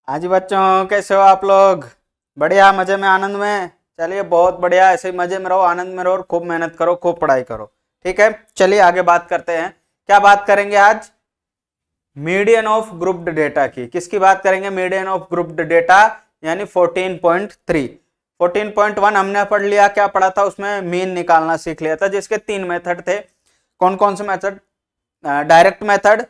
हाँ जी बच्चों, कैसे हो आप लोग? बढ़िया, मजे में, आनंद में। चलिए, बहुत बढ़िया, ऐसे ही मजे में रहो, आनंद में रहो और खूब मेहनत करो, खूब पढ़ाई करो। ठीक है, चलिए आगे बात करते हैं। क्या बात करेंगे आज? मीडियन ऑफ ग्रुप्ड डेटा की। किसकी बात करेंगे? मीडियन ऑफ ग्रुप्ड डेटा, यानी 14.3। 14.1 हमने पढ़ लिया। क्या पढ़ा था उसमें? मीन निकालना सीख लिया था, जिसके 3 मेथड थे। कौन कौन से मेथड? डायरेक्ट मेथड,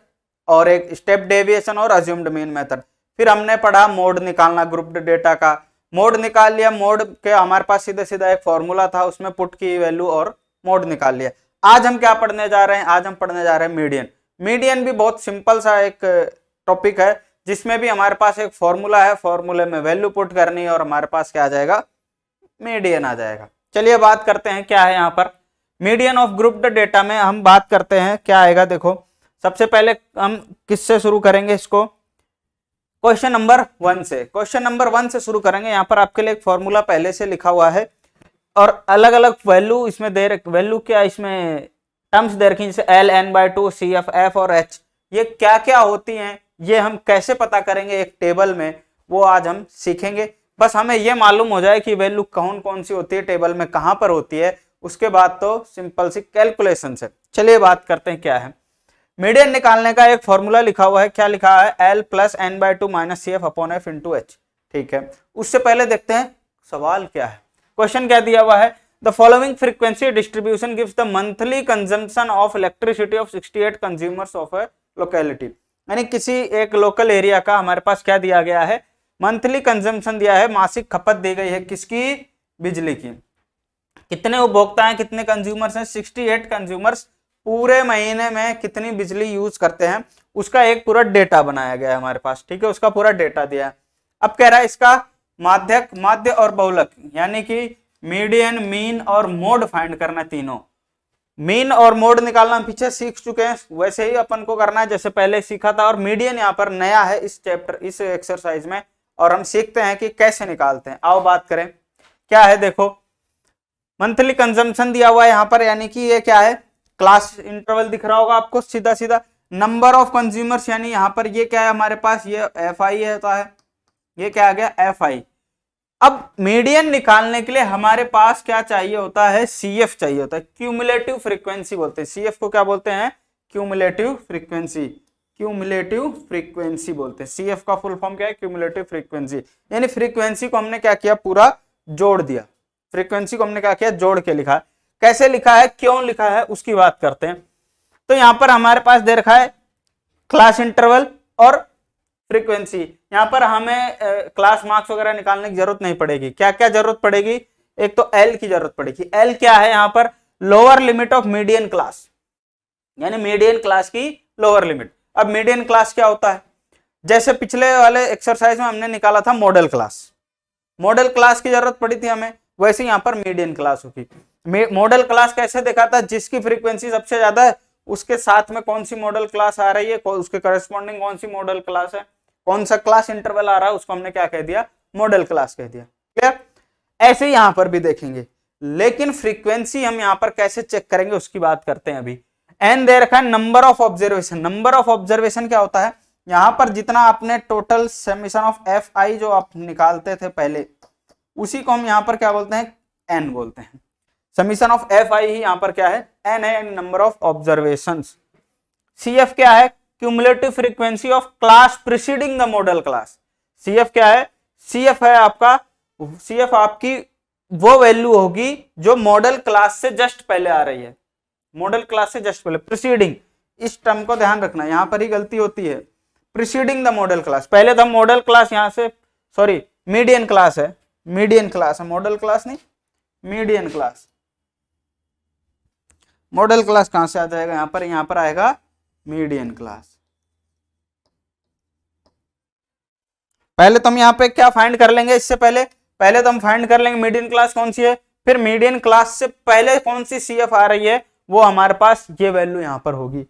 और एक स्टेप डेविएशन, और अज्यूम्ड मीन मेथड। फिर हमने पढ़ा मोड निकालना ग्रुप्ड डेटा का। मोड निकाल लिया। मोड के हमारे पास सीधे सीधा एक फॉर्मूला था, उसमें पुट की वैल्यू और मोड निकाल लिया। आज हम क्या पढ़ने जा रहे हैं? आज हम पढ़ने जा रहे हैं मीडियन। मीडियन भी बहुत सिंपल सा एक टॉपिक है, जिसमें भी हमारे पास एक फॉर्मूला है, फॉर्मूले में वैल्यू पुट करनी है और हमारे पास क्या आ जाएगा? मीडियन आ जाएगा। चलिए बात करते हैं क्या है यहाँ पर। मीडियन ऑफ ग्रुप्ड डेटा में हम बात करते हैं क्या आएगा। देखो, सबसे पहले हम किससे शुरू करेंगे इसको? क्वेश्चन नंबर 1 से। क्वेश्चन नंबर 1 से शुरू करेंगे। यहाँ पर आपके लिए एक फॉर्मूला पहले से लिखा हुआ है और अलग अलग वैल्यू इसमें दे रखे। वैल्यू क्या इसमें टर्म्स दे रखी, जैसे L/N/2, CF, F और H। ये क्या क्या होती हैं, ये हम कैसे पता करेंगे एक टेबल में, वो आज हम सीखेंगे। बस हमें ये मालूम हो जाए कि वैल्यू कौन कौन सी होती है, टेबल में कहां पर होती है, उसके बाद तो सिंपल सी कैलकुलेशन से। चलिए बात करते हैं क्या है। मीडियन निकालने का एक फॉर्मूला लिखा हुआ है। क्या लिखा है? L+N/2 - CF/F × H। ठीक है, उससे पहले देखते हैं सवाल क्या है। क्वेश्चन क्या दिया हुआ है? The following frequency distribution gives the monthly consumption of elasticity of 68 consumers of A locality. यानी किसी एक लोकल एरिया का हमारे पास क्या दिया गया है? मंथली कंजम्पशन दिया है, मासिक खपत दी गई है। किसकी? बिजली की। कितने उपभोक्ता हैं, कितने कंज्यूमर्स हैं? 68 कंज्यूमर्स पूरे महीने में कितनी बिजली यूज करते हैं, उसका एक पूरा डेटा बनाया गया है हमारे पास। ठीक है, उसका पूरा डेटा दिया है। अब कह रहा है इसका माध्यक, माध्य और बहुलक, यानी कि मीडियन, मीन और मोड फाइंड करना है तीनों। मीन और मोड निकालना हम पीछे सीख चुके हैं, वैसे ही अपन को करना है जैसे पहले सीखा था। और मीडियन यहाँ पर नया है इस चैप्टर, इस एक्सरसाइज में, और हम सीखते हैं कि कैसे निकालते हैं। आओ बात करें क्या है। देखो, मंथली कंजम्पशन दिया हुआ है यहाँ पर, यानी कि ये क्या है? क्लास इंटरवल दिख रहा होगा आपको सीधा सीधा। नंबर ऑफ कंज्यूमर्स, यानी यहाँ पर ये क्या है हमारे पास? ये FI होता है। ये क्या आ गया? FI। अब मीडियन निकालने के लिए हमारे पास क्या चाहिए होता है? CF चाहिए होता है, क्यूमुलेटिव फ्रीक्वेंसी बोलते हैं। CF को क्या बोलते हैं? Cumulative frequency. क्यूमुलेटिव फ्रीक्वेंसी बोलते हैं। CF का फुल फॉर्म क्या है? Cumulative frequency. यानी फ्रीक्वेंसी को हमने क्या किया? पूरा जोड़ दिया। फ्रीक्वेंसी को हमने क्या किया? जोड़ के लिखा। कैसे लिखा है, क्यों लिखा है, उसकी बात करते हैं। तो यहां पर हमारे पास दे रखा है क्लास इंटरवल और फ्रीक्वेंसी। यहां पर हमें क्लास मार्क्स वगैरह निकालने की जरूरत नहीं पड़ेगी। क्या क्या जरूरत पड़ेगी? एक तो L की जरूरत पड़ेगी। L क्या है? यहां पर lower limit of median class, यानी मीडियन क्लास की लोअर लिमिट। अब मीडियन क्लास क्या होता है? जैसे पिछले वाले एक्सरसाइज में हमने निकाला था मॉडल क्लास। मॉडल क्लास की जरूरत पड़ी थी हमें, वैसे यहां पर मीडियन क्लास होगी। मॉडल क्लास कैसे देखा था? जिसकी फ्रीक्वेंसी सबसे ज्यादा है उसके साथ में कौन सी मॉडल क्लास आ रही है, उसके करस्पॉन्डिंग कौन सी मॉडल क्लास है, कौन सा क्लास इंटरवल आ रहा है, उसको हमने क्या कह दिया? मॉडल क्लास कह दिया। क्लियर? ऐसे ही यहां पर भी देखेंगे, लेकिन फ्रीक्वेंसी हम यहां पर कैसे चेक करेंगे उसकी बात करते हैं अभी। एन दे रखा है number of observation. Number of observation क्या होता है? यहां पर जितना आपने टोटल समेशन ऑफ FI जो आप निकालते थे पहले, उसी को हम यहां पर क्या बोलते हैं? N बोलते हैं। समीशन ऑफ FI ही यहां पर क्या है? N है, नंबर ऑफ ऑब्जर्वेशंस। CF क्या है? Cumulative frequency of class preceding the model class. CF क्या है? CF है आपका, CF आपकी वो वैल्यू होगी जो मॉडल क्लास से जस्ट पहले आ रही है। मॉडल क्लास से जस्ट पहले, प्रीसीडिंग, इस टर्म को ध्यान रखना, यहां पर ही गलती होती है। प्रीसीडिंग द मॉडल क्लास, पहले तो मॉडल क्लास यहां से, सॉरी मीडियन क्लास है, मीडियन क्लास है, मॉडल क्लास नहीं, मीडियन क्लास। मॉडल क्लास कहां से आ जाएगा? यहां पर आएगा मीडियन क्लास। पहले तो हम यहां पे क्या फाइंड कर लेंगे? इससे पहले तो हम फाइंड कर लेंगे मीडियन क्लास कौन सी है, फिर मीडियन क्लास से पहले कौन सी CF आ रही है, वो हमारे पास ये वैल्यू यहां पर होगी।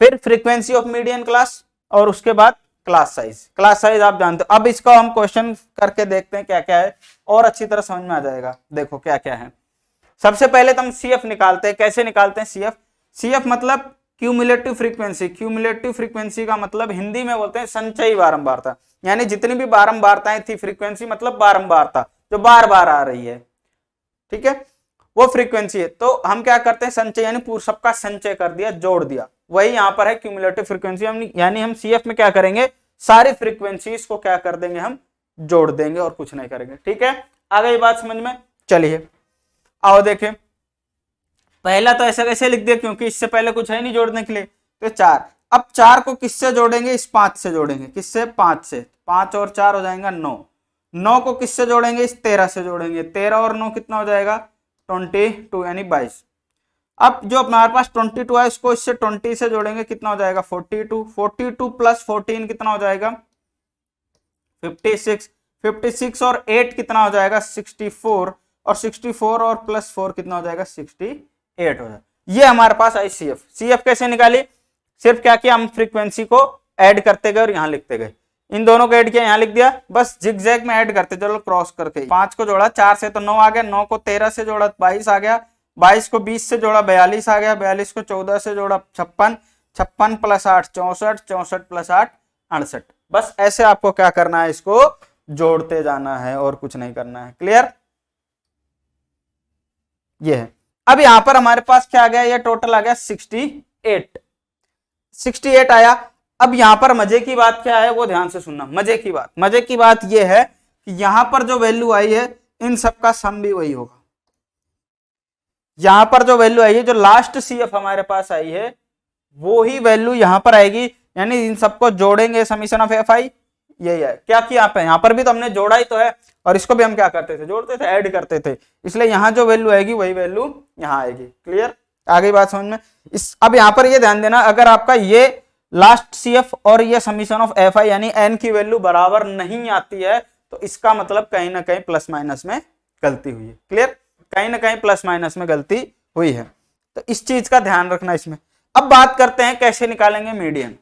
फिर फ्रीक्वेंसी ऑफ मीडियन क्लास, और उसके बाद क्लास साइज। क्लास साइज आप जानते हो। अब इसको हम क्वेश्चन करके देखते हैं क्या क्या है, और अच्छी तरह समझ में आ जाएगा। देखो क्या क्या है। सबसे पहले तो हम CF निकालते हैं। कैसे निकालते हैं CF? CF मतलब क्यूमुलेटिव फ्रीक्वेंसी। क्यूमुलेटिव फ्रीक्वेंसी का मतलब हिंदी में बोलते हैं संचयी बारंबारता। यानी जितनी भी बारंबारताएं थी, फ्रीक्वेंसी मतलब बारंबारता जो बार बार आ रही है, ठीक है, वो फ्रीक्वेंसी है। तो हम क्या करते हैं, संचय यानी पूरा सबका संचय कर दिया, जोड़ दिया, वही यहां पर है क्यूमुलेटिव फ्रीक्वेंसी। यानी हम सीएफ में क्या करेंगे, सारी फ्रीक्वेंसीज को क्या कर देंगे, हम जोड़ देंगे और कुछ नहीं करेंगे। ठीक है, आ गई बात समझ में। चलिए आओ देखें, पहला तो ऐसा कैसे लिख दिया, क्योंकि इससे पहले कुछ है नहीं जोड़ने के लिए, तो 4। अब 4 को किससे जोड़ेंगे, इस 5 से जोड़ेंगे। किससे, 5 से। 5 और 4 हो जाएगा 9। 9 को किससे जोड़ेंगे, इस 13 से जोड़ेंगे। 13 और 9 कितना हो जाएगा, 22 यानी 22। अब जो हमारे पास 22 है, इसको इससे 20 से जोड़ेंगे, कितना हो जाएगा 42। 42 प्लस 14 कितना हो जाएगा 56। 56 और 8 कितना हो जाएगा 64, और 64 और प्लस 4 कितना हो जाएगा 68 हो जाएगा। ये हमारे पास आई सीएफ। सीएफ कैसे निकाली, सिर्फ क्या किया, हम फ्रीक्वेंसी को ऐड करते गए और यहाँ लिखते गए। इन दोनों को ऐड किया, यहाँ लिख दिया, बस जिगजैग में ऐड करते चलो, क्रॉस करके। 5 को जोड़ा 4 से तो 9 आ गया, 9 को 13 से जोड़ा 22 आ गया, 22 को 20 से जोड़ा 42 आ गया, 42 को 14 से जोड़ा 56, 56 प्लस 8 64, 64 प्लस 8 68। बस ऐसे आपको क्या करना है, इसको जोड़ते जाना है और कुछ नहीं करना है। क्लियर, ये है। अब यहां पर हमारे पास क्या आ गया, ये टोटल आ गया 68। 68 आया। अब यहां पर मजे की बात क्या है, वो ध्यान से सुनना। मजे की बात ये है कि यहां पर जो वैल्यू आई है, इन सबका सम भी वही होगा। यहां पर जो वैल्यू आई है, जो लास्ट सीएफ हमारे पास आई है, वो ही वैल्यू यहां पर आएगी। यानी इन सबको जोड़ेंगे, समीशन ऑफ एफ आई यही है। क्या किया पे, यहां पर भी तो हमने जोड़ा ही तो है, और इसको भी हम क्या करते थे, जोड़ते थे, ऐड करते थे। इसलिए यहां जो वैल्यू आएगी वही वैल्यू यहां आएगी। क्लियर, आ गई बात समझ में। अब यहां पर ये ध्यान देना, अगर आपका ये लास्ट सीएफ और ये समीशन ऑफ एफ आई यानी एन की वैल्यू बराबर नहीं आती है, तो इसका मतलब कहीं ना कहीं प्लस माइनस में गलती हुई है। क्लियर, कहीं ना कहीं प्लस माइनस में गलती हुई है, तो इस चीज का ध्यान रखना इसमें। अब बात करते हैं कैसे निकालेंगे मीडियन।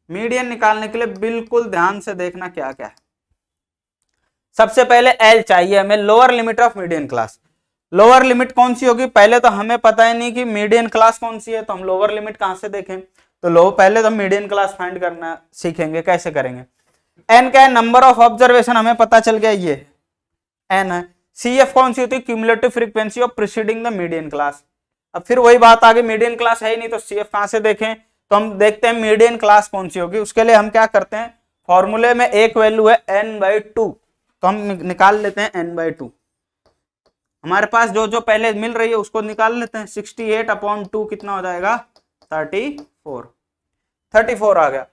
मीडियन निकालने के लिए बिल्कुल ध्यान से देखना क्या क्या है। सबसे पहले एल चाहिए हमें, lower limit of median class. Lower limit कौन सी होगी, पहले तो हमें पता ही नहीं कि मीडियन क्लास कौन सी है, तो हम लोअर लिमिट कहां से देखें। तो पहले तो मीडियन क्लास फाइंड करना सीखेंगे। कैसे करेंगे, एन का नंबर ऑफ ऑब्जर्वेशन हमें पता चल गया, ये एन है। सीएफ कौन सी होती है, cumulative frequency of preceding the median class. अब फिर वही बात आ गई, मीडियन क्लास है ही नहीं, तो सीएफ कहां से देखें। तो हम देखते हैं मीडियन क्लास कौन सी होगी। उसके लिए हम क्या करते हैं, फॉर्मूले में एक वैल्यू है n/2, तो हम निकाल लेते हैं n/2। हमारे पास जो जो पहले मिल रही है उसको निकाल लेते हैं। 68/2 कितना हो जाएगा 34 आ गया।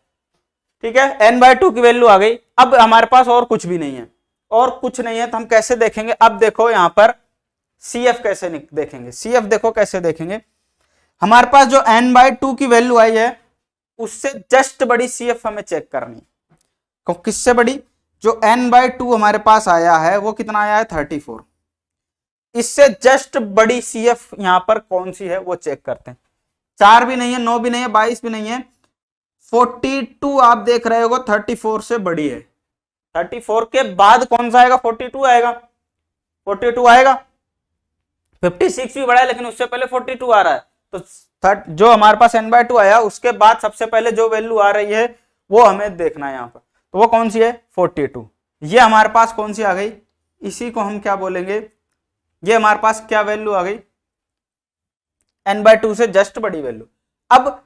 ठीक है, n/2 की वैल्यू आ गई। अब हमारे पास और कुछ भी नहीं है, तो हम कैसे देखेंगे। अब देखो यहां पर CF कैसे देखेंगे, CF देखो कैसे देखेंगे। हमारे पास जो n/2 की वैल्यू आई है, उससे जस्ट बड़ी CF हमें चेक करनी है। किससे बड़ी, जो n/2 हमारे पास आया है वो कितना आया है 34। इससे जस्ट बड़ी CF यहां पर कौन सी है वो चेक करते हैं। 4 भी नहीं है, 9 भी नहीं है, 22 भी नहीं है, 42 आप देख रहे हो 34 से बड़ी है। 34 के बाद कौन सा आएगा, 42 आएगा। 42 आएगा, 56 भी बड़ा है लेकिन उससे पहले 42 आ रहा है। तो जो हमारे पास n/2 आया, उसके बाद सबसे पहले जो वैल्यू आ रही है वो हमें देखना है यहां पर। तो वो कौन सी है 42। ये हमारे पास कौन सी आ गई, इसी को हम क्या बोलेंगे, ये हमारे पास क्या वैल्यू आ गई, n/2 से जस्ट बड़ी वैल्यू। अब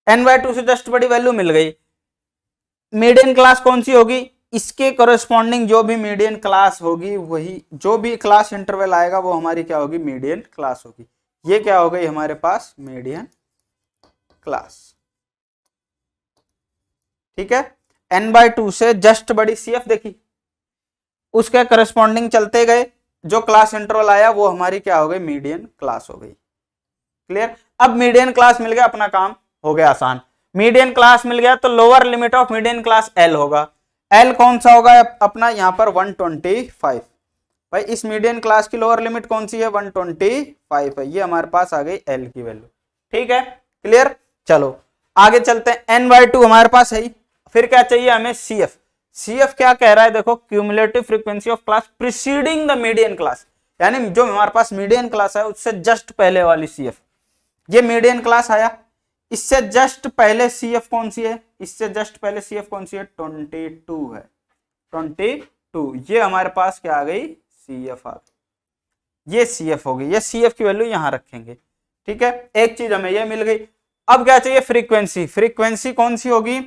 n/2 से जस्ट बड़ी वैल्यू मिल गई, मीडियन क्लास कौन सी होगी, इसके कोरेस्पॉन्डिंग जो भी मीडियन क्लास होगी, वही जो भी क्लास इंटरवल आएगा वो हमारी क्या होगी, मीडियन क्लास होगी। ये क्या हो गई हमारे पास, मीडियन क्लास। ठीक है, n/2 से जस्ट बड़ी CF देखी, उसके करस्पॉन्डिंग चलते गए, जो क्लास इंटरवल आया वो हमारी क्या हो गई, मीडियन क्लास हो गई। क्लियर, अब मीडियन क्लास मिल गया, अपना काम हो गया आसान। मीडियन क्लास मिल गया तो lower limit of median class L होगा। L कौन सा होगा अपना, यहां पर 125। भाई इस मीडियन क्लास की लोअर लिमिट कौन सी है, 125 है। ये हमारे पास आ गई L की वैल्यू। ठीक है, क्लियर। चलो आगे चलते हैं, n/2 हमारे पास है ही। फिर क्या चाहिए हमें, CF क्या कह रहा है, देखो cumulative frequency of class preceding the median class, यानी जो हमारे पास मीडियन क्लास है उससे जस्ट पहले वाली CF। ये मीडियन क्लास आया, इससे जस्ट पहले CF कौन सी है, इससे जस्ट पहले CF कौन सी है, 22 है, 22, ये हमारे पास क्या आ गई, CF आ गई, ये CF हो गई, ये CF की वैल्यू यहां रखेंगे, ठीक है। एक चीज हमें ये मिल गई। अब क्या चाहिए, फ्रीक्वेंसी, फ्रीक्वेंसी कौन सी होगी,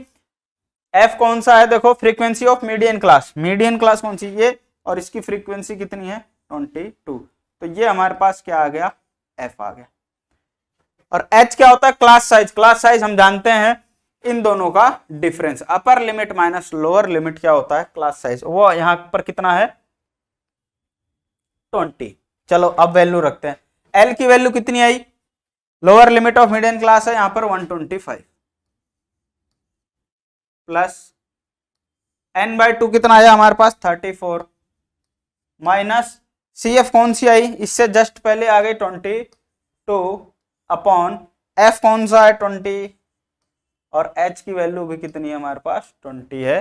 F कौन सा है, देखो frequency of median class, median class कौन सी, ये, और इसकी फ्रीक्वेंसी कितनी है, 22, तो ये हमारे पास क्या आ गया, F आ गया। और H क्या होता है, क्लास साइज, क्लास साइज हम जानते हैं इन दोनों का difference, upper limit minus lower limit क्या होता है, क्लास साइज, वो यहां पर कितना है, 20। चलो अब वैल्यू रखते हैं, L की वैल्यू कितनी आई, lower limit of median class है यहां पर 125 प्लस n/2 कितना आया हमारे पास, 34 माइनस CF कौन सी आई, इससे जस्ट पहले आ गई 22 अपॉन F कौन सा है, 20, और H की वैल्यू भी कितनी है हमारे पास, 20 है,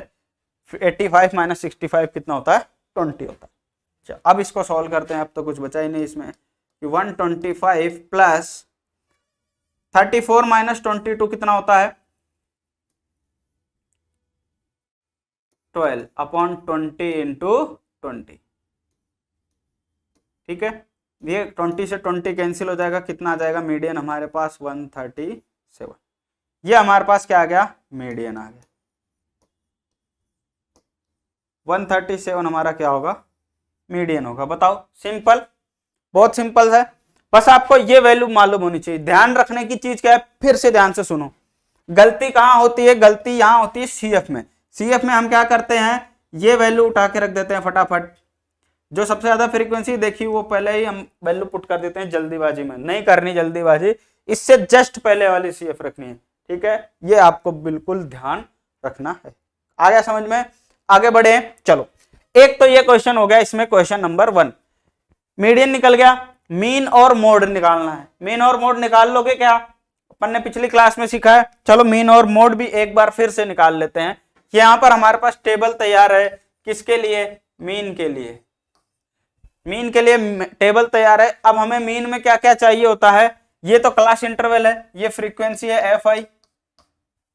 85 माइनस 65 कितना होता है, 20 होता है। चलो अब इसको सॉल्व करते हैं, अब तो कुछ बचा ही नहीं इसमें, कि 125 प्लस 34 माइनस 22 कितना होता है, 12 अपॉन 20 इंटू 20, ठीक है। ये 20 से 20 कैंसिल हो जाएगा, कितना आ जाएगा, मीडियन हमारे पास 137, ये हमारे पास क्या आ गया, मीडियन आ गया, 137 हमारा क्या होगा, मीडियन होगा। बताओ, सिंपल, बहुत सिंपल है, बस आपको ये वैल्यू मालूम होनी चाहिए। ध्यान रखने की चीज क्या है, फिर से ध्यान से सुनो, गलती कहां होती है, गलती यहां होती है CF में। CF में हम क्या करते हैं, ये वैल्यू उठा के रख देते हैं फटाफट, जो सबसे ज्यादा फ्रीक्वेंसी देखी वो पहले ही हम वैल्यू पुट कर देते हैं, जल्दीबाजी में नहीं करनी, जल्दीबाजी, इससे जस्ट पहले वाली CF रखनी है, ठीक है, ये आपको बिल्कुल ध्यान रखना है। आ गया समझ में, आगे बढ़े, चलो एक तो ये क्वेश्चन हो गया, इसमें क्वेश्चन नंबर 1, मीडियन निकल गया, मीन और मोड निकालना है। मीन और मोड निकाल लोगे क्या, अपन ने पिछली क्लास में सीखा है, चलो मीन और मोड भी एक बार फिर से निकाल लेते हैं। यहां पर हमारे पास टेबल तैयार है, किसके लिए, मीन के लिए, मीन के लिए टेबल तैयार है। अब हमें मीन में क्या क्या चाहिए होता है, ये तो क्लास इंटरवल है, ये फ्रीक्वेंसी है FI।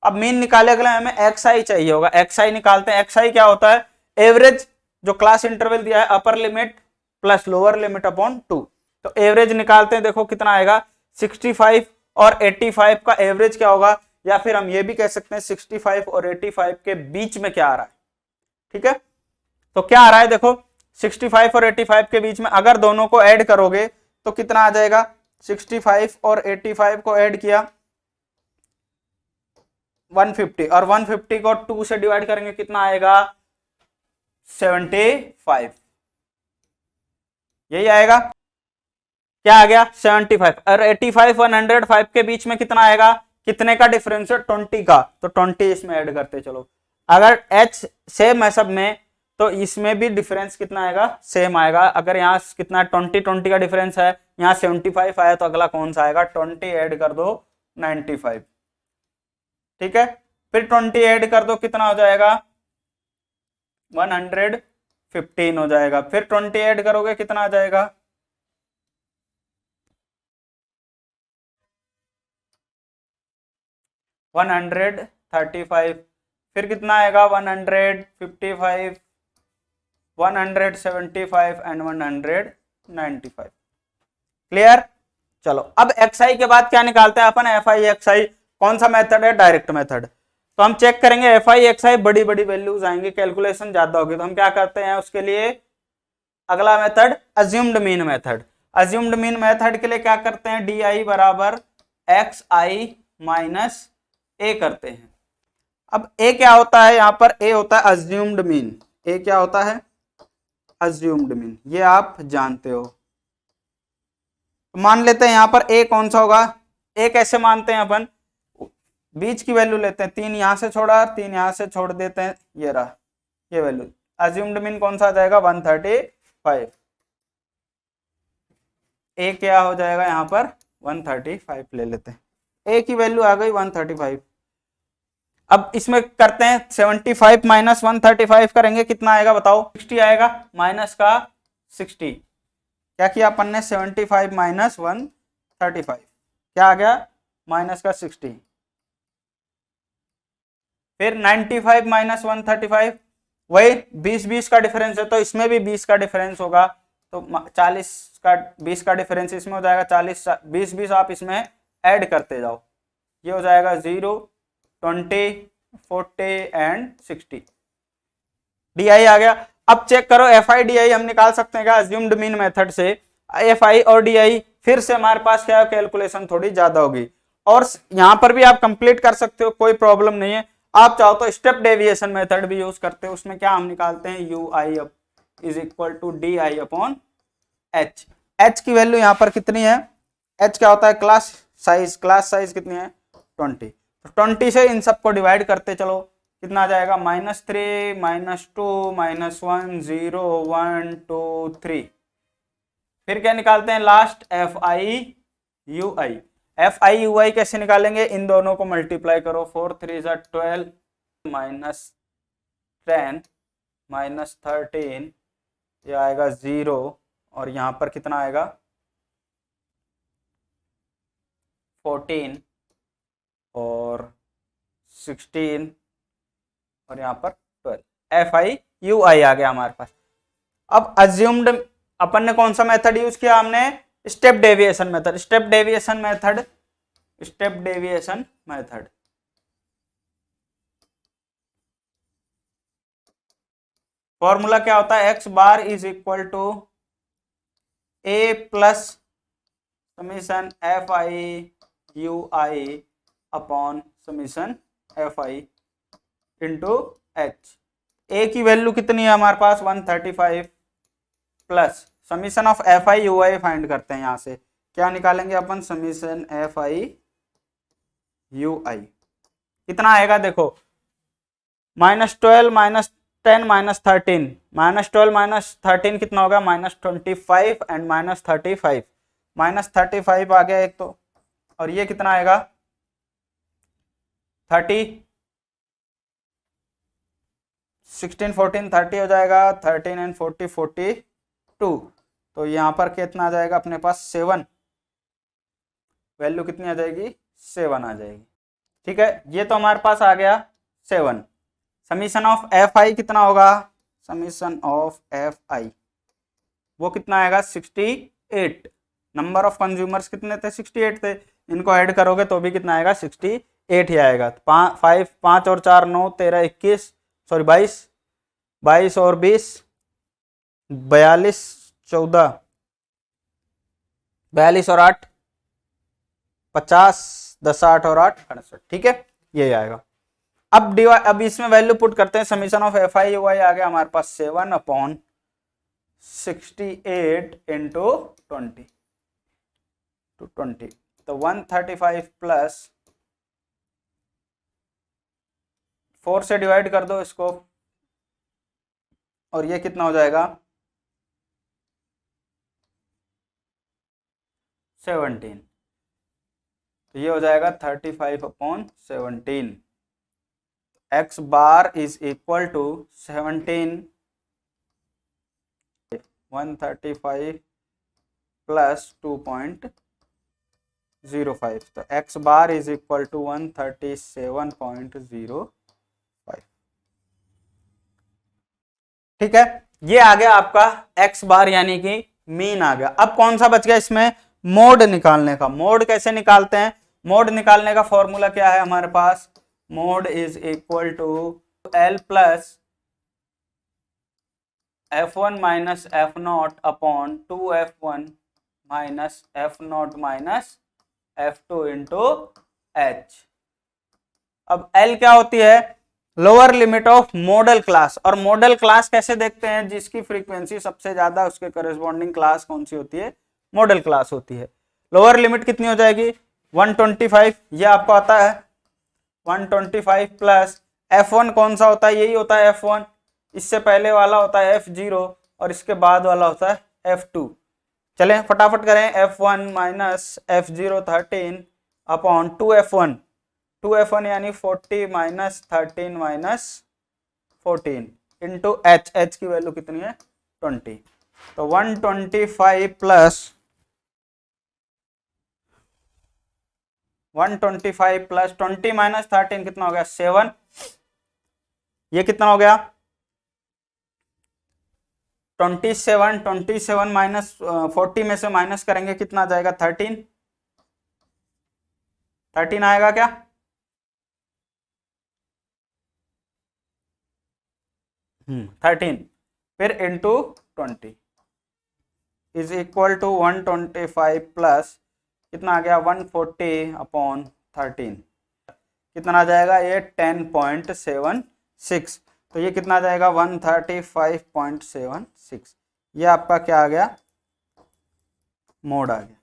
अब मीन निकाले के लिए हमें XI चाहिए होगा, XI निकालते हैं। XI क्या होता है, एवरेज, जो क्लास इंटरवल दिया है, upper limit plus lower limit upon 2, तो एवरेज निकालते हैं, देखो कितना आएगा, 65 और 85 का एवरेज क्या होगा, या फिर हम ये भी कह सकते हैं 65 और 85 के बीच में क्या आ रहा है, ठीक है। तो क्या आ रहा है, देखो 65 और 85 के बीच में, अगर दोनों को ऐड करोगे तो कितना आ जाएगा, 65 और 85 को ऐड किया 150, और 150 को 2 से डिवाइड करेंगे कितना आएगा, 75, यही आएगा, क्या आ गया 75, और 85 105 के बीच में कितना आएगा, कितने का डिफरेंस है, 20 का, तो 20 इसमें ऐड करते चलो। अगर H सेम है सब में, तो इसमें भी डिफरेंस कितना आएगा, सेम आएगा। अगर यहाँ कितना 20 का डिफरेंस है, यहाँ 75 आया, तो अगला कौन सा आएगा, 20 ऐड कर दो 95, ठीक है। फिर 20 ऐड कर दो, कितना हो जाएगा 115 हो जाएगा। फिर 20 ऐड करोगे कितना आ जाएगा, 135, फिर कितना आएगा 155, 175 एंड 195। क्लियर, चलो अब XI के बाद क्या निकालते हैं अपन, FI XI, कौन सा मेथड है, डायरेक्ट मेथड। तो हम चेक करेंगे FI XI, बड़ी बड़ी वैल्यूज आएंगे, कैलकुलेशन ज्यादा होगी, तो हम क्या करते हैं उसके लिए, अगला method assumed mean method. Assumed mean method के लिए क्या करते हैं, DI बराबर XI माइनस A करते हैं। अब A क्या होता है, यहां पर A होता है अज्यूम्ड मीन, A क्या होता है, अज्यूम्ड मीन, ये आप जानते हो। मान लेते हैं यहां पर A कौन सा होगा, A कैसे मानते हैं अपन, बीच की वैल्यू लेते हैं, 3 यहां से छोड़ा, 3 यहां से छोड़ देते हैं, ये रहा ये वैल्यू, अज्यूम्ड मीन कौन सा आ जाएगा 135, A क्या हो जाएगा यहां पर 135 ले लेते हैं, A की वैल्यू आ गई 135। अब इसमें करते हैं 75 माइनस 135 करेंगे, कितना आएगा बताओ, 60 आएगा, माइनस का 60, क्या किया अपन ने 75 माइनस 135, क्या आ गया माइनस का 60, फिर 95 माइनस 135, वही 20-20 का डिफरेंस है तो इसमें भी 20 का डिफरेंस होगा, तो 40 का 20 का डिफरेंस इसमें हो जाएगा 40, 20-20 आप इसमें ऐड करते जाओ, ये हो जाएगा 0, 20, 40 एंड 60। डी आई आ गया। अब चेक करो एफ आई डी आई हम निकाल सकते हैं क्या अज्यूम्ड मीन मेथड से। एफ आई और डी आई फिर से हमारे पास क्या है, कैलकुलेशन थोड़ी ज्यादा होगी, और यहां पर भी आप कंप्लीट कर सकते हो, कोई प्रॉब्लम नहीं है। आप चाहो तो स्टेप डेविएशन मेथड भी यूज करते हो, उसमें क्या हम निकालते हैं u i is equal to d i upon h. H की वैल्यू यहां पर कितनी है, एच क्या होता है क्लास साइज, क्लास साइज कितनी है 20, तो 20 से इन सबको डिवाइड करते चलो, कितना आ जाएगा -3 -2 -1 0 1 2 3। फिर क्या निकालते हैं last F I U I. F I U I कैसे निकालेंगे, इन दोनों को मल्टीप्लाई करो, 4 3 12 -10 -13, ये आएगा 0, और यहां पर कितना आएगा 14 और 16 और यहाँ पर 12, एफ आई यू आई आ गया हमारे पास। अब अज्यूम्ड अपन ने कौन सा मेथड यूज किया, हमने step deviation method. Step deviation method, step deviation method formula क्या होता है, X bar is equal to A plus summation F I U I upon summation F I into H. A की value कितनी है हमारे पास 135 plus summation of F I U I find करते हैं, यहां से क्या निकालेंगे अपन, summation F I U I कितना आएगा देखो, -12 -10 -13, -12 -13 कितना होगा -25 एंड -35, -35 आ गया एक तो, और ये कितना आएगा 30, 16 14 30 हो जाएगा, 13 एंड 40 42, तो यहाँ पर कितना आ जाएगा अपने पास 7, वैल्यू कितनी आ जाएगी 7 आ जाएगी। ठीक है, ये तो हमारे पास आ गया 7। समीशन ऑफ एफ आई कितना होगा, समीशन ऑफ एफ आई वो कितना आएगा 68। नंबर ऑफ कंज्यूमर्स कितने थे 68 थे, इनको ऐड करोगे तो भी कितना आएगा 68 ही आएगा। 5 और 4 9 13 21 सॉरी 22, 22 और 20 42 14, 42 और 8 50, 10 8 और 8 68। ठीक है, ये आएगा। अब इसमें वैल्यू पुट करते हैं, summation of F I U I आ गया हमारे पास 7/68 इंटू 20 to 20, तो 135 प्लस 4 से डिवाइड कर दो इसको, और ये कितना हो जाएगा 17, तो ये हो जाएगा 35/17। X bar is equal to 17, 135 plus 2.05, तो x bar is equal to 137.05। ठीक है, ये आ गया आपका एक्स बार यानी कि मीन आ गया। अब कौन सा बच गया इसमें, मोड निकालने का। मोड कैसे निकालते हैं, मोड निकालने का फॉर्मूला क्या है हमारे पास, mode is equal to L plus f1 minus F naught upon 2f1 minus F naught minus f2 into H. अब L क्या होती है, lower limit of modal class, और मॉडल क्लास कैसे देखते हैं, जिसकी फ्रीक्वेंसी सबसे ज्यादा उसके करस्पॉन्डिंग क्लास कौन सी होती है, मॉडल क्लास होती है। लोअर लिमिट कितनी हो जाएगी 125, ये आपको आता है 125 प्लस f1 कौन सा होता है, यही होता है f1, इससे पहले वाला होता है f0 और इसके बाद वाला होता है f2। चलें फटाफट करें, f1 minus f0 13 upon 2f1, 2f1 यानी 40 minus 13 minus 14 into H, h की वैल्यू कितनी है 20, तो 125 प्लस 125 प्लस 20 माइनस 13 कितना हो गया 7, ये कितना हो गया 27 माइनस 40 में से माइनस करेंगे कितना आ जाएगा 13 आएगा क्या? थर्टीन फिर into 20 is equal to 125 plus कितना आ गया 140 अपॉन 13 कितना आ जाएगा ये 10.76 तो ये कितना आ जाएगा 135.76 ये आपका क्या आ गया मोड आ गया।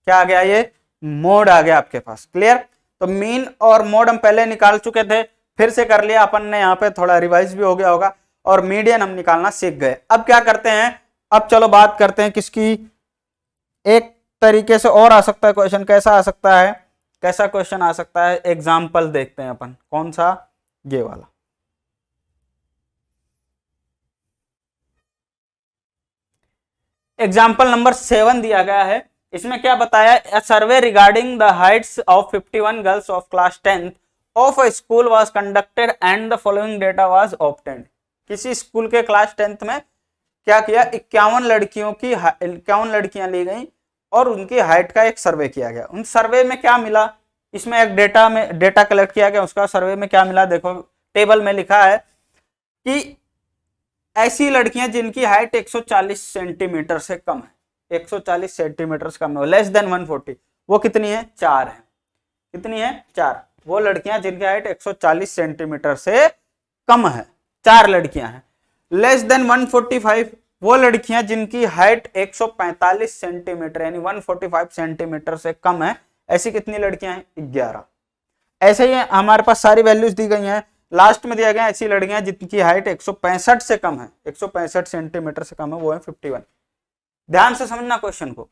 क्या आ गया ये मोड आ गया आपके पास। क्लियर। तो मीन और मोड हम पहले निकाल चुके थे फिर से कर लिया अपन ने यहाँ पे थोड़ा रिवाइज भी हो गया होगा और मीडियन हम निकालना सीख गए। अब क्या करते हैं अब चलो बात करते हैं किसकी एक तरीके से और आ सकता है क्वेश्चन। कैसा आ सकता है कैसा क्वेश्चन आ सकता है एग्जाम्पल देखते हैं अपन। कौन सा ये वाला एग्जाम्पल नंबर 7 दिया गया है। इसमें क्या बताया a survey regarding the heights of 51 girls of class 10th of a school was conducted and the following data was obtained. किसी स्कूल के क्लास 10th में क्या किया 51 लड़कियां ली गई और उनकी हाइट का एक सर्वे किया गया। उन सर्वे में क्या मिला इसमें एक डेटा कलेक्ट किया गया उसका सर्वे में क्या मिला देखो टेबल में लिखा है कि ऐसी लड़कियां जिनकी हाइट 140 सेंटीमीटर से कम है 140 सेंटीमीटर से कम है लेस देन 140 वो कितनी है 4 है। कितनी है 4 वो लड़कियां जिनकी हाइट 140 सेंटीमीटर से कम है 4 लड़कियां हैं। लेस देन 145 वो लड़कियां जिनकी हाइट 145 सेंटीमीटर यानी 145 सेंटीमीटर से कम है ऐसी कितनी लड़कियां हैं 11। ऐसे ही हमारे पास सारी वैल्यूज दी गई हैं। लास्ट में दिया गया ऐसी लड़कियां जिनकी हाइट 165 से कम है 165 सेंटीमीटर से कम है वो है 51। ध्यान से समझना क्वेश्चन को।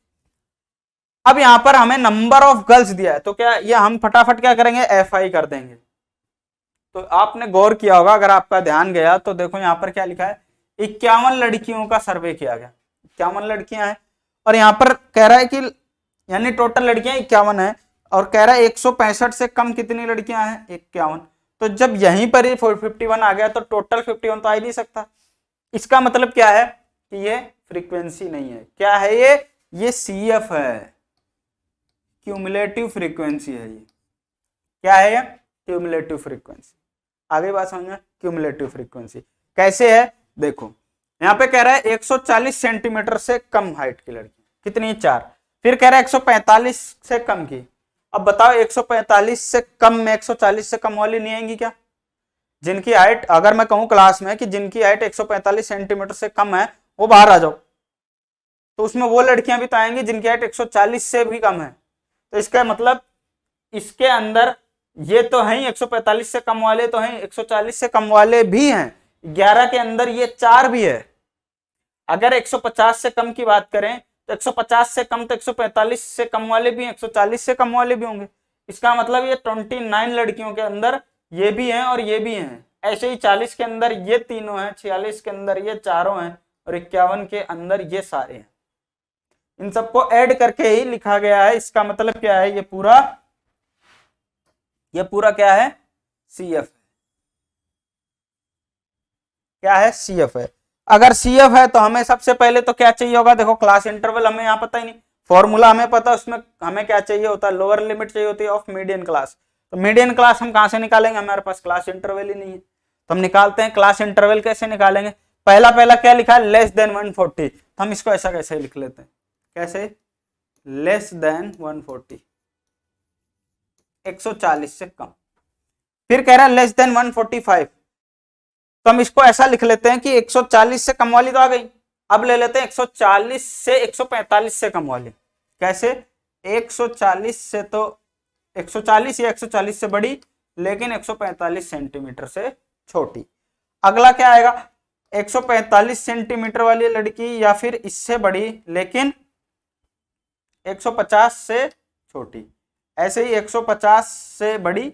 अब यहां पर हमें नंबर ऑफ गर्ल्स दिया है तो क्या ये हम फटाफट क्या करेंगे FI कर देंगे। तो आपने गौर किया होगा अगर आपका ध्यान गया तो देखो यहां पर क्या लिखा है 51 लड़कियों का सर्वे किया गया 51 लड़कियां हैं और यहां पर कह रहा है कि यानी टोटल लड़कियां 51 है और कह रहा है 165 से कम कितनी लड़कियां हैं 51। तो जब यहीं पर ही 51 आ गया तो टोटल 51 तो आ ही नहीं सकता। इसका मतलब क्या है कि ये फ्रीक्वेंसी नहीं है। क्या है ये CF है क्यूमुलेटिव फ्रीक्वेंसी है। ये क्या है ये क्यूमुलेटिव फ्रीक्वेंसी। आगे बात समझ में क्यूमुलेटिव फ्रीक्वेंसी कैसे है देखो यहां पे कह रहा है 140 सेंटीमीटर से कम हाइट की लड़की कितनी 4 फिर कह रहा है 145 से कम की। अब बताओ 145 से कम में 140 से कम वाली नहीं आएंगी क्या। जिनकी हाइट अगर मैं कहूं क्लास में कि जिनकी हाइट 145 सेंटीमीटर से कम है वो बाहर आ जाओ तो उसमें वो लड़कियां भी तो आएंगी जिनकी हाइट 140 से भी कम है। तो इसका मतलब इसके अंदर ये तो हैं 145 से कम वाले तो हैं 140 से कम वाले भी हैं 11 के अंदर ये 4 भी है। अगर 150 से कम की बात करें तो 150 से कम तो 145 से कम वाले भी हैं 140 से कम वाले भी होंगे। इसका मतलब ये 29 लड़कियों के अंदर ये भी हैं और ये भी हैं। ऐसे ही 40 के अंदर ये तीनों हैं 46 के अंदर ये चारों हैं और 51 के अंदर ये सारे हैं। इन सबको ऐड करके ही लिखा गया है। इसका मतलब क्या है ये पूरा क्या है CF क्या है CF है। अगर CF है तो हमें सबसे पहले तो क्या चाहिए होगा देखो क्लास इंटरवल हमें यहाँ पता ही नहीं फॉर्मूला हमें पता उसमें हमें क्या चाहिए होता है लोअर लिमिट चाहिए होती है ऑफ मीडियन क्लास। तो मीडियन क्लास हम कहां से निकालेंगे हमारे पास क्लास इंटरवल ही नहीं है तो हम निकालते हैं क्लास इंटरवल कैसे निकालेंगे। पहला क्या लिखा है लेस देन 140 तो हम इसको ऐसा कैसे लिख लेते हैं कैसे लेस देन 140 140 से कम। फिर कह रहा है लेस देन 145 तो हम इसको ऐसा लिख लेते हैं कि 140 से कम वाली तो आ गई। अब ले लेते हैं 140 से 145 से कम वाली कैसे 140 से तो 140 या 140 से बड़ी लेकिन 145 सेंटीमीटर से छोटी। अगला क्या आएगा 145 सेंटीमीटर वाली लड़की या फिर इससे बड़ी लेकिन 150 से छोटी। ऐसे ही 150 से बड़ी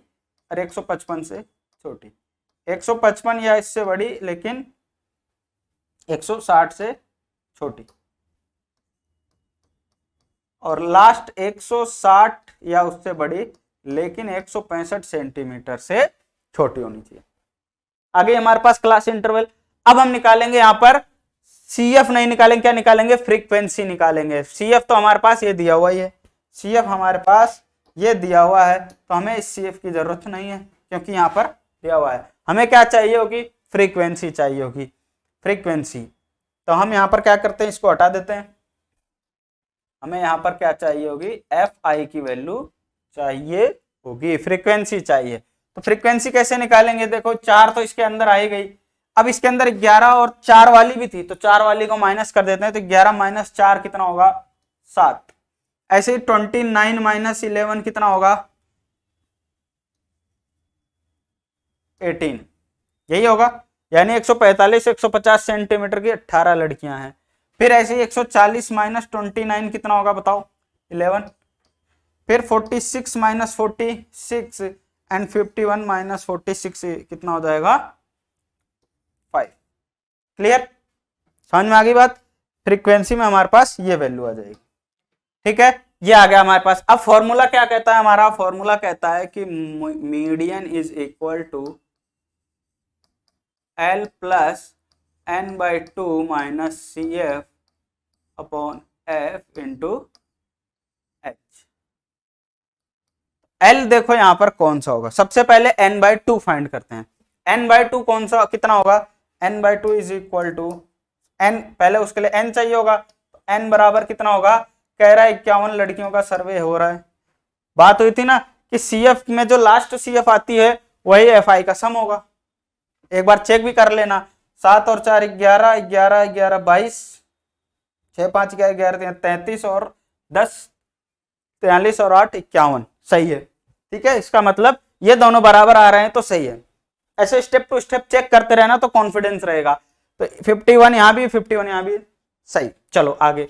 और 155 से छोटी 155 या इससे बड़ी लेकिन 160 से छोटी और लास्ट 160 या उससे बड़ी लेकिन 165 सेंटीमीटर से छोटी होनी चाहिए। आगे हमारे पास क्लास इंटरवल। अब हम निकालेंगे यहाँ पर CF नहीं निकालेंगे, क्या निकालेंगे, फ्रीक्वेंसी निकालेंगे। CF तो हमारे पास ये दिया हुआ ही है, CF हमारे पास ये दिया हुआ है, तो हमें इस CF की जरूरत नहीं है क्योंकि यहाँ पर दिया हुआ है। हमें क्या चाहिए होगी, फ्रीक्वेंसी चाहिए होगी, फ्रीक्वेंसी। तो हम यहाँ पर क्या करते हैं, इसको हटा देते हैं। हमें यहाँ पर क्या चाहिए होगी, Fi की वैल्यू चाहिए होगी, फ्रीक्वेंसी चाहिए। तो फ्रीक्वेंसी कैसे निकालेंगे, देखो 4 तो इसके अंदर आई गई, अब इसके अंदर 11 और 4 वाली भी थी, तो 4 वाली को माइनस कर देते हैं, तो 11 माइनस 4 कितना होगा, 7। ऐसे ही 29 माइनस 11 कितना होगा, 18, यही होगा। यानी 145 150 सेंटीमीटर की 18 लड़कियां हैं। फिर ऐसे ही 140 माइनस 29 कितना होगा, बताओ, 11। फिर 46 माइनस 46 एंड 51 माइनस 46 कितना हो जाएगा, 5। क्लियर, समझ में आ गई बात। फ्रीक्वेंसी में हमारे पास ये वैल्यू आ जाएगी, ठीक है, ये आ गया हमारे पास। अब फॉर्मूला क्या कहता है हमारा, फॉर्मूला कहता है कि median is equal to L plus n/2 minus CF upon F into H। L देखो यहां पर कौन सा होगा, सबसे पहले n/2 फाइंड करते हैं। n/2 कौन सा कितना होगा, n/2 is equal to n, पहले उसके लिए n चाहिए होगा, तो n बराबर कितना होगा, कह रहा है 51 लड़कियों का सर्वे हो रहा है। बात हुई थी ना कि CF में जो लास्ट CF आती है वही FI का सम होगा, एक बार चेक भी कर लेना। 7 और 4 11, 11 11 22, 6 5 11 33 और 10 43 और 8 51, सही है, ठीक है। इसका मतलब ये दोनों बराबर आ रहे हैं तो सही है। ऐसे स्टेप टू स्टेप चेक करते रहना तो कॉन्फिडेंस रहेगा। तो 51 यहां भी, 51 यहां भी, सही। चलो आगे,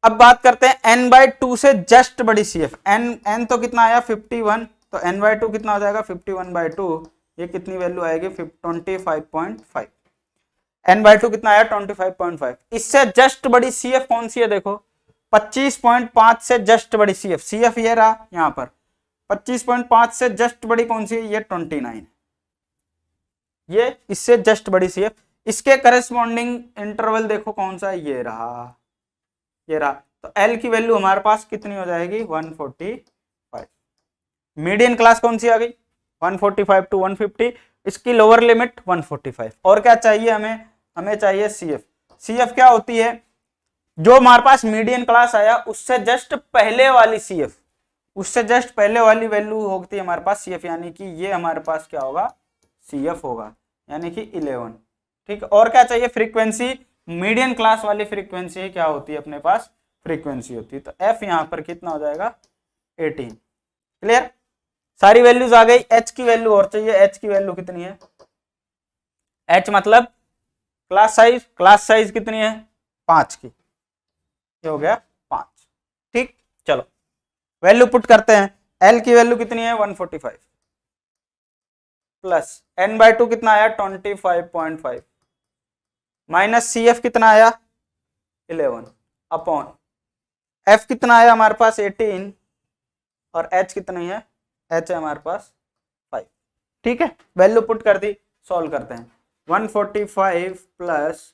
अब बात करते हैं n/2 से जस्ट बड़ी CF। n तो कितना आया 51, तो n/2 कितना हो जाएगा 51/2, ये कितनी वैल्यू आएगी 25.5। n/2 कितना आया 25.5। इससे जस्ट बड़ी CF कौन सी है, देखो 25.5 से जस्ट बड़ी CF ये रहा यहां पर, 25.5 से जस्ट बड़ी कौन सी है, ये 29, ये इससे जस्ट बड़ी CF। इसके करस्पॉन्डिंग इंटरवल देखो कौन सा है, ये रहा, ये रहा। तो L की वैल्यू हमारे पास कितनी हो जाएगी 145। मीडियन क्लास कौन सी आ गई 145 टू 150, इसकी लोअर लिमिट 145। और क्या चाहिए हमें, हमें चाहिए CF क्या होती है, जो हमारे पास मीडियन क्लास आया उससे जस्ट पहले वाली CF, उससे जस्ट पहले वाली वैल्यू होती है हमारे पास CF, यानी कि ये हमारे पास क्या होगा CF होगा, यानी कि 11, ठीक है। और क्या चाहिए, फ्रीक्वेंसी, मीडियन क्लास वाली फ्रीक्वेंसी क्या होती है अपने पास, फ्रीक्वेंसी होती है। तो F यहां पर कितना हो जाएगा 18। क्लियर, सारी वैल्यूज आ गई। H की वैल्यू और चाहिए, H की वैल्यू कितनी है, H मतलब क्लास साइज कितनी है 5 की, ये हो गया 5, ठीक। चलो वैल्यू पुट करते हैं, L की वैल्यू कितनी है 145 प्लस n/2 कितना आया 25.5 माइनस CF कितना आया 11 अपॉन F कितना आया हमारे पास 18 और H कितनी है, H है हमारे पास 5, ठीक है। वैल्यू पुट कर दी, सॉल्व करते हैं। 145 प्लस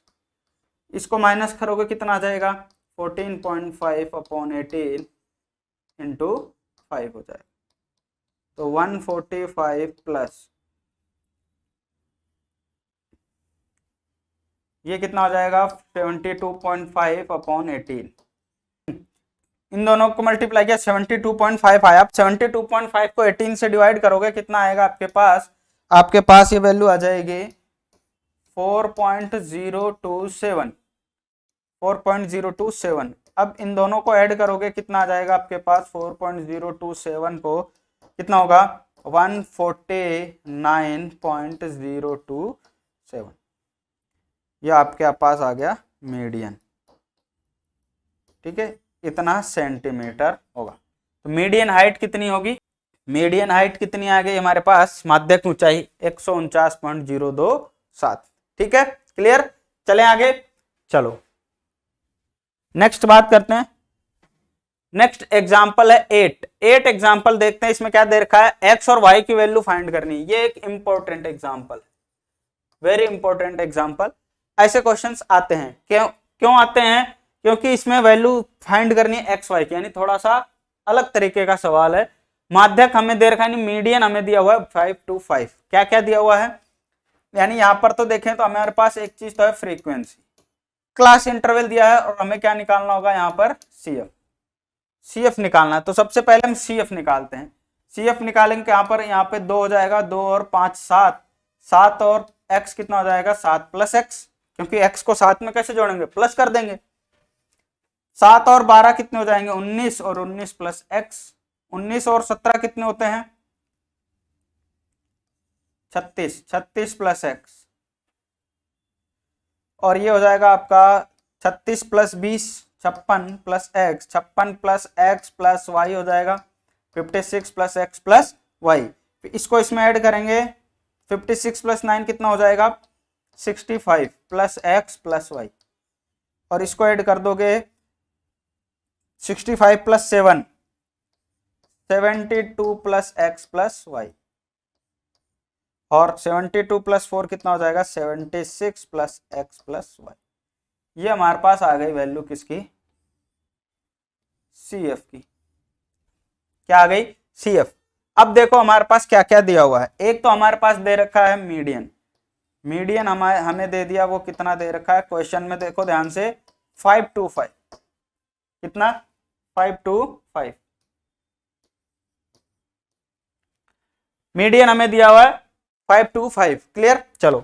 इसको माइनस करोगे कितना आ जाएगा 14.5 अपॉन 18 इंटू 5 हो जाएगा। तो 145 प्लस ये कितना हो जाएगा 72.5 अपॉन 18, इन दोनों को मल्टीप्लाई किया 72.5 आया। आप 72.5 को 18 से डिवाइड करोगे कितना आएगा आपके पास ये वैल्यू आ जाएगी 4.027। अब इन दोनों को ऐड करोगे कितना आ जाएगा आपके पास 4.027 को कितना होगा 149.027, ये आपके पास आ गया मीडियन, ठीक है, इतना सेंटीमीटर होगा। तो मीडियन हाइट कितनी होगी, मीडियन हाइट कितनी आ गई हमारे पास, माध्यक ऊंचाई 149.027, ठीक है। क्लियर, चले आगे, चलो नेक्स्ट बात करते हैं। नेक्स्ट एग्जांपल है 8 एग्जांपल देखते हैं। इसमें क्या दे रखा है, एक्स और वाई की वैल्यू फाइंड करनी, ये एक इंपॉर्टेंट एग्जांपल है। Very important example. ऐसे क्वेश्चंस आते हैं। क्यों आते हैं? क्योंकि इसमें वैल्यू फाइंड करनी है एक्स वाई की, यानी थोड़ा सा अलग तरीके का सवाल है। माध्यक हमें दे रखा है, मीडियन हमें दिया हुआ है 5 to 5। क्या क्या दिया हुआ है? यानी यहां पर तो देखें तो हमारे पास एक चीज तो है फ्रीक्वेंसी, क्लास इंटरवल दिया है, और हमें क्या निकालना होगा यहाँ पर? सीएफ निकालना है। तो सबसे पहले हम सीएफ निकालते हैं। सीएफ निकालेंगे यहाँ पे 2 हो जाएगा, 2 और 5 7, 7 और x कितना हो जाएगा? 7 प्लस x, क्योंकि x को 7 में कैसे जोड़ेंगे? प्लस कर देंगे। 7 और 12 कितने हो जाएंगे? 19, और 19 प्लस x, 19 और 17 कितने होते हैं? 36, 36 प्लस x, और ये हो जाएगा आपका 36 plus 20 56 plus x, 56 plus x plus y हो जाएगा 56 प्लस x प्लस y। इसको इसमें ऐड करेंगे, 56 प्लस 9 कितना हो जाएगा? 65 प्लस x प्लस y, और इसको ऐड कर दोगे 65 plus 7 72 plus x plus y, और 72 प्लस 4 कितना हो जाएगा? 76 प्लस x प्लस y। ये हमारे पास आ गई वैल्यू किसकी? CF की। क्या आ गई? CF। अब देखो हमारे पास क्या क्या दिया हुआ है। एक तो हमारे पास दे रखा है मीडियन। मीडियन हमें दे दिया, वो कितना दे रखा है क्वेश्चन में? देखो ध्यान से, 5 to 5। कितना? 5 to 5 मीडियन हमें दिया हुआ है 5 to 5। क्लियर? चलो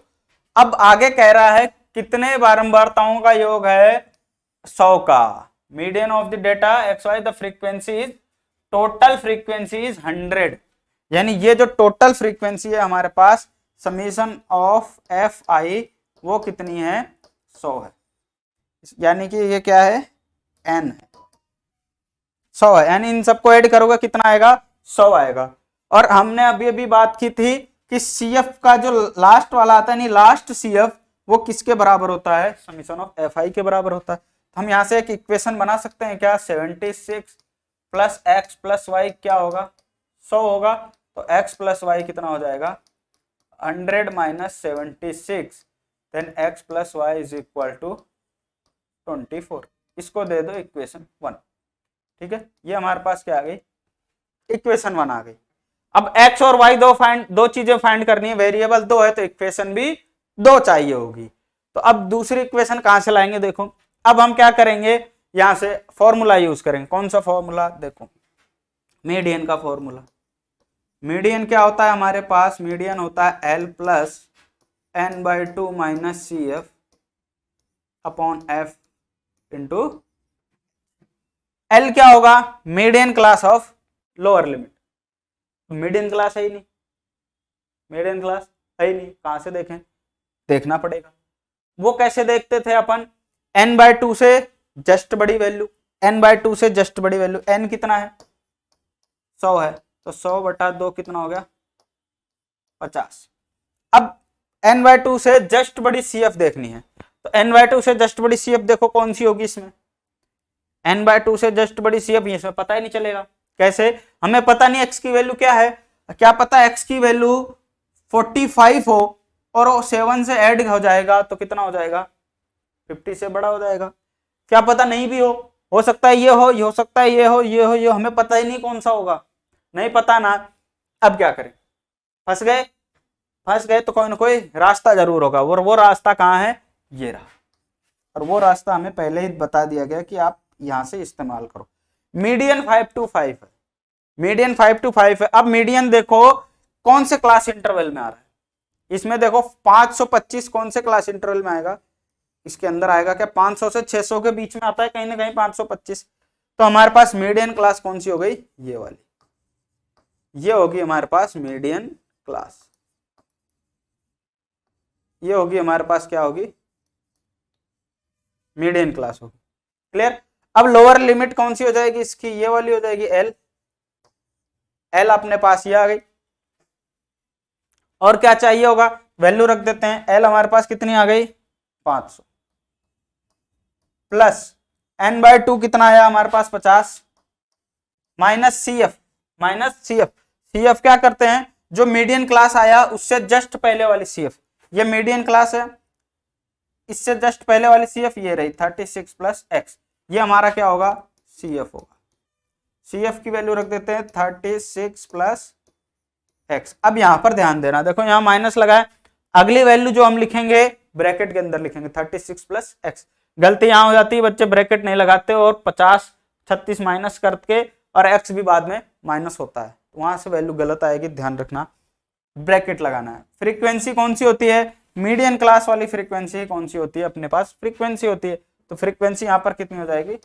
अब आगे कह रहा है कितने बारंबारताओं का योग है? 100 का। Median of the data x y, the frequency is, total frequency is 100। यानी ये जो टोटल फ्रीक्वेंसी है हमारे पास, समीशन ऑफ एफ आई, वो कितनी है? 100 है। यानी कि ये क्या है? एन है, 100 है। यानी इन सबको ऐड करोगे कितना आएगा? 100 आएगा। और हमने अभी अभी बात की थी कि सीएफ का जो लास्ट वाला आता है, लास्ट सीएफ, वो किसके बराबर होता है? समीशन ऑफ एफ आई के बराबर होता है। तो हम यहां से एक इक्वेशन बना सकते हैं क्या? 76 प्लस एक्स प्लस वाई क्या होगा? 100 होगा। तो एक्स प्लस वाई कितना हो जाएगा? 100 minus 76, then x plus y is equal to 24। इसको दे दो इक्वेशन 1। ठीक है, ये हमारे पास क्या आ गई? इक्वेशन 1 आ गई। अब x और y दो चीजें फाइंड करनी है, वेरिएबल 2 है तो इक्वेशन भी 2 चाहिए होगी। तो अब दूसरी इक्वेशन कहां से लाएंगे? देखो अब हम क्या करेंगे, यहां से फॉर्मूला यूज करेंगे। कौन सा फॉर्मूला? देखो मीडियन का फॉर्मूला। मीडियन क्या होता है हमारे पास? मीडियन होता है L plus n/2 minus CF upon F into L। क्या होगा? Median class of lower limit. Median class है ही नहीं, मीडियन क्लास है ही नहीं, कहां से देखें? देखना पड़ेगा। वो कैसे देखते थे अपन? n/2 से जस्ट बड़ी वैल्यू, n/2 से जस्ट बड़ी वैल्यू। n कितना है? 100 है, तो 100/2 कितना हो गया? 50। अब n/2 से जस्ट बड़ी CF देखनी है, तो n/2 से जस्ट बड़ी CF देखो कौन सी होगी इसमें? n/2 से जस्ट बड़ी CF, इसमें पता ही नहीं चलेगा। कैसे? हमें पता नहीं x की वैल्यू क्या है। क्या पता x की वैल्यू 45 हो और 7 से ऐड हो जाएगा तो कितना हो जाएगा? 50 से बड़ा हो जाएगा। क्या पता नहीं भी हो सकता है ये हो सकता है ये हो, हमें पता ही नहीं कौन सा होगा, नहीं पता ना। अब क्या करें? फंस गए तो कोई ना कोई रास्ता जरूर होगा, और वो रास्ता कहाँ है? ये रहा। और वो रास्ता हमें पहले ही बता दिया गया कि आप यहां से इस्तेमाल करो। मीडियन 5 to 5 है, मीडियन 5 to 5 है। अब मीडियन देखो कौन से क्लास इंटरवल में आ रहा है? इसमें देखो 525 कौन से क्लास इंटरवल में आएगा? इसके अंदर आएगा क्या? 500 से 600 के बीच में आता है कहीं ना कहीं 525। तो हमारे पास मीडियन क्लास कौन सी हो गई? ये वाली, ये होगी हमारे पास मीडियन क्लास। ये होगी हमारे पास क्या होगी? मीडियन क्लास होगी। क्लियर? अब लोअर लिमिट कौन सी हो जाएगी इसकी? ये वाली हो जाएगी L। L अपने पास ये आ गई। और क्या चाहिए होगा? वैल्यू रख देते हैं। L हमारे पास कितनी आ गई? 500 प्लस n/2 कितना आया हमारे पास? 50 माइनस CF। CF क्या करते हैं? जो मीडियन क्लास आया उससे जस्ट पहले वाली CF, ये मीडियन क्लास है, इससे जस्ट पहले वाली CF ये रही 36 प्लस एक्स, ये हमारा क्या होगा CF होगा। CF की वैल्यू रख देते हैं 36 प्लस एक्स। अब यहां पर ध्यान देना, देखो यहां माइनस लगा है, अगली वैल्यू जो हम लिखेंगे ब्रैकेट के अंदर लिखेंगे 36 प्लस एक्स। गलती यहां हो जाती है बच्चे, ब्रैकेट नहीं लगाते और 50 36 माइनस करके, और एक्स भी बाद में माइनस होता है, वहां से वैल्यू गलत आएगी, ध्यान रखना, ब्रैकेट लगाना है। फ्रीक्वेंसी कौन सी होती है, मीडियन क्लास वाली फ्रीक्वेंसी कौन सी होती है, अपने पास फ्रीक्वेंसी होती है, तो फ्रीक्वेंसी यहां पर कितनी हो जाएगी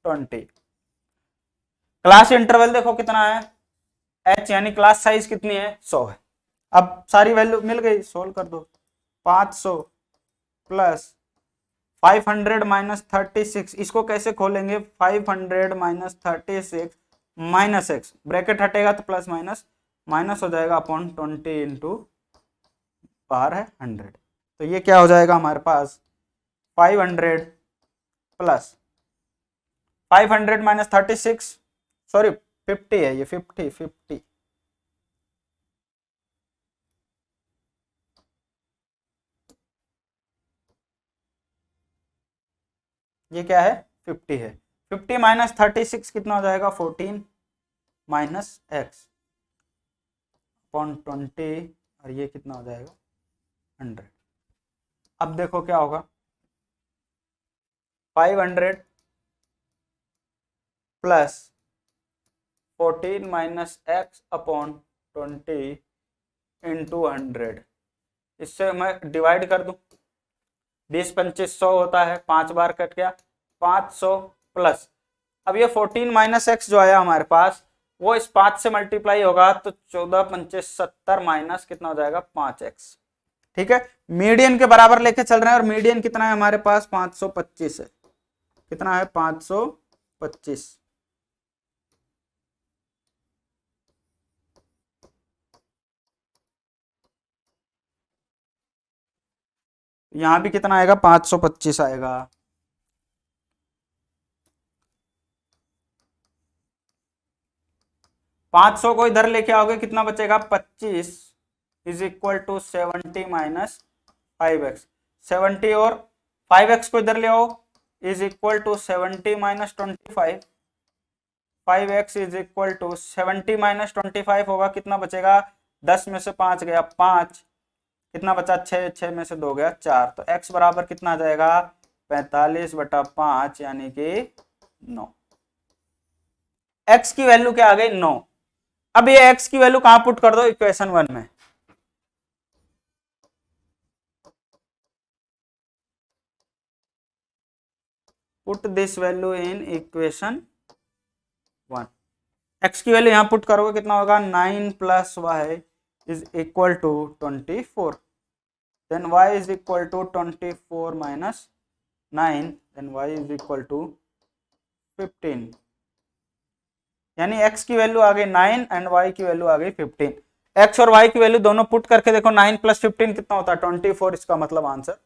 20। क्लास इंटरवल देखो कितना है h, यानी क्लास साइज कितनी है 100 है। अब सारी वैल्यू मिल गई, सोल्व कर दो। 500 प्लस 500 माइनस 36, इसको कैसे खोलेंगे, 500 माइनस 36 माइनस एक्स, ब्रैकेट हटेगा तो प्लस माइनस माइनस हो जाएगा अपॉन 20 इंटू बाहर है 100, तो ये क्या हो जाएगा हमारे पास 500 प्लस 500 माइनस 36, सॉरी 50 है ये, 50 ये क्या है 50 है। 50 माइनस 36 कितना हो जाएगा 14 माइनस एक्स अपॉन 20, और ये कितना हो जाएगा 100। अब देखो क्या होगा, 500 plus 14 minus x upon 20 into 100, इससे मैं डिवाइड कर दूं, 20 25 100 होता है, 5 बार कट गया 500 प्लस, अब ये 14 माइनस एक्स जो आया हमारे पास वो इस 5 से मल्टीप्लाई होगा, तो 14 25 70 माइनस कितना हो जाएगा 5x। ठीक है, मीडियन के बराबर लेके चल रहे हैं, और मीडियन कितना है हमारे पास 525 है, कितना है 525। यहां भी कितना आएगा 525 आएगा। पांच सौ को इधर लेके आओगे कितना बचेगा 25 is equal to 70 minus 5x, 70 और 5x को इधर ले आओ is equal to 70 minus 25, 5x is equal to 70 minus 25 होगा, कितना बचेगा 10 में से 5 गया 5, कितना बचा 6, 6 में से 2 गया 4, तो x बराबर कितना आ जाएगा 45/5 यानी कि 9। x की वैल्यू क्या आ गई 9। अब ये x की वैल्यू कहां पुट कर दो इक्वेशन 1 में, put this value in equation 1। x की वैल्यू यहां पुट करोगे कितना होगा 9 plus y is equal to 24, then y is equal to 24 minus 9, then y is equal to 15, यानी x की वैल्यू आ गई 9 एंड y की वैल्यू आ गई 15। x और y की वैल्यू दोनों पुट करके देखो 9 प्लस 15 कितना होता है 24, इसका मतलब आंसर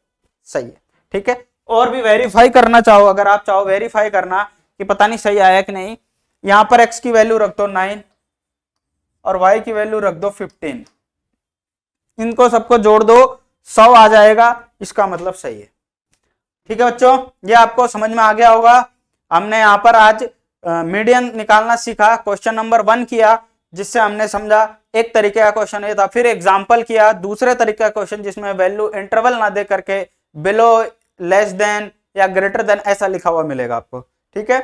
सही है। ठीक है, और भी वेरीफाई करना चाहो, अगर आप चाहो वेरीफाई करना कि पता नहीं सही आया कि नहीं, यहां पर x की वैल्यू रख दो 9 और y की वैल्यू रख दो 15, इनको सबको जोड़ दो 100 आ जाएगा, इसका मतलब सही है। ठीक है बच्चों, ये आपको समझ में आ गया होगा। हमने यहाँ पर आज मीडियन निकालना सीखा, क्वेश्चन नंबर 1 किया जिससे हमने समझा एक तरीके का क्वेश्चन ये था, फिर एग्जाम्पल किया दूसरे तरीके का क्वेश्चन जिसमें वैल्यू इंटरवल ना दे करके बिलो, लेस देन या ग्रेटर देन ऐसा लिखा हुआ मिलेगा आपको। ठीक है,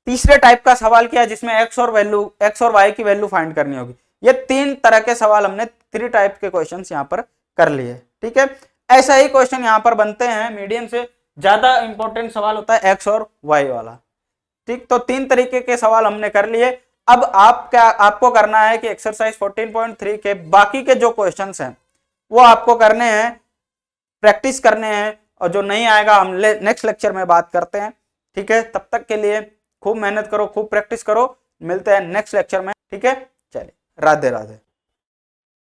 तीसरे टाइप का सवाल किया जिसमें एक्स और वाई की वैल्यू फाइंड करनी होगी। ये 3 तरह के सवाल हमने 3 टाइप के क्वेश्चन यहाँ पर कर लिए। ठीक है, ऐसा ही क्वेश्चन यहाँ पर बनते हैं, मीडियन से ज्यादा इंपॉर्टेंट सवाल होता है एक्स और वाई वाला। ठीक, तो 3 तरीके के सवाल हमने कर लिए। अब आपको करना है कि एक्सरसाइज 14.3 के बाकी के जो क्वेश्चंस हैं वो आपको करने हैं, प्रैक्टिस करने हैं, और जो नहीं आएगा हम नेक्स्ट लेक्चर में बात करते हैं। ठीक है, तब तक के लिए खूब मेहनत करो, खूब प्रैक्टिस करो, मिलते हैं नेक्स्ट लेक्चर में। ठीक है, चलिए राधे राधे।